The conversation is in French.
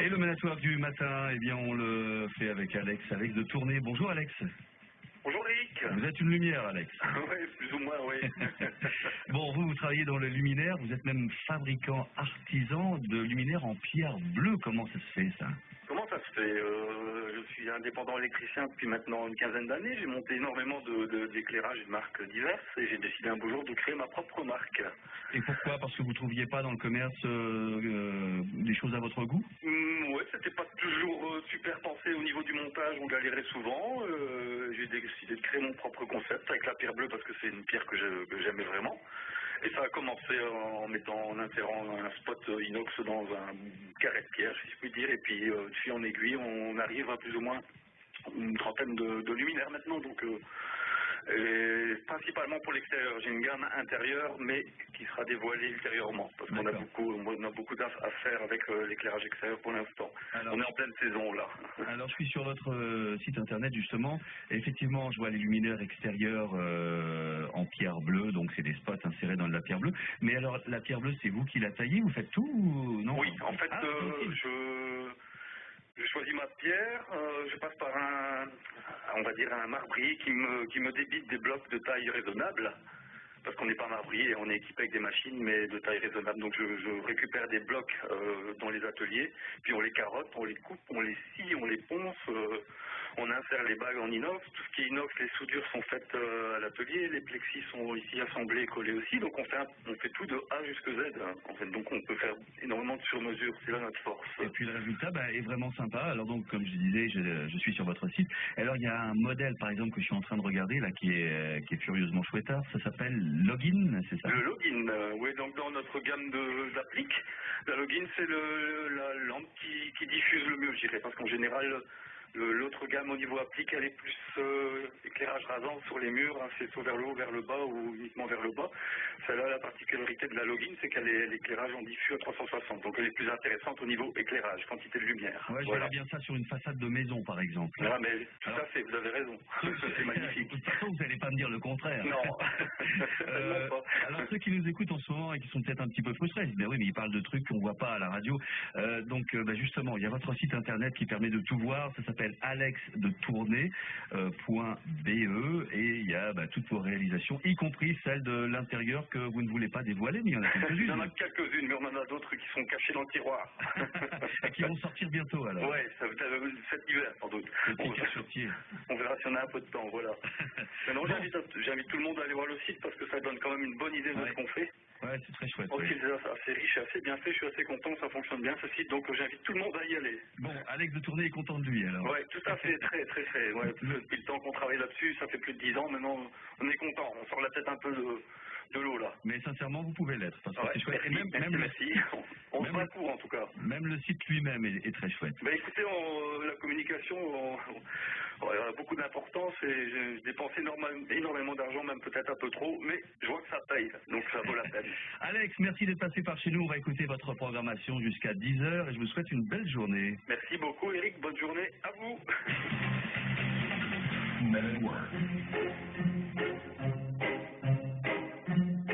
Et le Manatoire du matin, eh bien, on le fait avec Alex de Tournai. Bonjour Alex. Bonjour Eric. Vous êtes une lumière, Alex. Oui, plus ou moins, oui. Bon, vous travaillez dans le luminaire, vous êtes même fabricant artisan de luminaires en pierre bleue. Comment ça se fait, ça? Comment ça se fait? Je suis indépendant électricien depuis maintenant une quinzaine d'années. J'ai monté énormément d'éclairages de marques diverses et j'ai décidé un beau jour de créer ma propre marque. Et pourquoi? Parce que vous ne trouviez pas dans le commerce des choses à votre goût? Ouais, c'était pas toujours super pensé au niveau du montage, on galérait souvent. J'ai décidé de créer mon propre concept avec la pierre bleue parce que c'est une pierre que j'aimais vraiment. Et ça a commencé en insérant un spot inox dans un carré de pierre, si je puis dire. Et puis, de fil en aiguille, on arrive à plus ou moins une trentaine de luminaires maintenant. Donc, et principalement pour l'extérieur. J'ai une gamme intérieure, mais qui sera dévoilée ultérieurement. Parce qu'on a beaucoup à faire avec l'éclairage extérieur pour l'instant. On est en pleine saison, là. Alors, je suis sur votre site internet, justement. Et effectivement, je vois les luminaires extérieurs en pierre bleue. Donc, c'est des spots insérés dans de la pierre bleue. Mais alors, la pierre bleue, c'est vous qui la taillez? Vous faites tout ou non? Oui, en fait, je choisis ma pierre, je passe par on va dire un marbrier qui me débite des blocs de taille raisonnable. Parce qu'on n'est pas marbrier, on est équipé avec des machines, mais de taille raisonnable. Donc je récupère des blocs dans les ateliers, puis on les carotte, on les coupe, on les scie, on les ponce, on insère les bagues en inox. Tout ce qui est inox, les soudures sont faites à l'atelier, les plexis sont ici assemblés et collés aussi. Donc on fait tout de A jusqu'à Z. Hein, en fait. Donc on peut faire énormément de sur-mesure, c'est là notre force. Et puis le résultat est vraiment sympa. Alors donc, comme je disais, je suis sur votre site. Alors il y a un modèle, par exemple, que je suis en train de regarder, là, qui est furieusement chouettard. Ça s'appelle Login, c'est ça? Le Login, oui, donc dans notre gamme d'appliques, la Login c'est la lampe qui diffuse le mieux, je dirais, parce qu'en général, l'autre gamme au niveau applique, elle est plus éclairage rasant sur les murs, hein, c'est soit vers le haut, vers le bas ou uniquement vers le bas. Celle-là, la particularité de la Login, c'est qu'elle est l'éclairage en diffus à 360, donc elle est plus intéressante au niveau éclairage, quantité de lumière. Ouais, je verrais bien ça sur une façade de maison, par exemple. Ah, mais tout à fait, vous avez raison. C'est magnifique. De toute façon, vous n'allez pas me dire le contraire. Non. Alors ceux qui nous écoutent en ce moment et qui sont peut-être un petit peu frustrés, ils disent, ben oui, mais ils parlent de trucs qu'on voit pas à la radio. Donc justement, il y a votre site internet qui permet de tout voir. Ça s'appelle alexdetournai.be et il y a toutes vos réalisations, y compris celles de l'intérieur que vous ne voulez pas dévoiler, mais il y en a quelques-unes. Il y en a quelques-unes, mais on en a d'autres qui sont cachées dans le tiroir. Et qui vont sortir bientôt alors. Ouais, cet hiver sans doute. On verra si on a un peu de temps, voilà. Maintenant, j'invite tout le monde à aller voir le site parce que ça donne quand même une bonne idée de ce qu'on fait. Ouais, c'est très chouette. Aussi, c'est assez riche et assez bien fait, je suis assez content, ça fonctionne bien ce site, donc j'invite tout le monde à y aller. Bon, Alex de Tournai est content de lui alors. Ouais, tout à fait, très. Ouais, depuis le temps qu'on travaille là-dessus, ça fait plus de 10 ans, maintenant on est content, on sort la tête un peu de l'eau là. Mais sincèrement, vous pouvez l'être, parce que c'est chouette. Merci. On se bat pour en tout cas. Même le site lui-même est très chouette. Ben écoutez, la communication a beaucoup d'importance et j'ai dépensé énormément d'argent, même peut-être un peu trop, mais je vois que ça paye, donc ça vaut la peine. Alex, merci d'être passé par chez nous. On va écouter votre programmation jusqu'à 10h et je vous souhaite une belle journée. Merci beaucoup Eric, bonne journée à vous.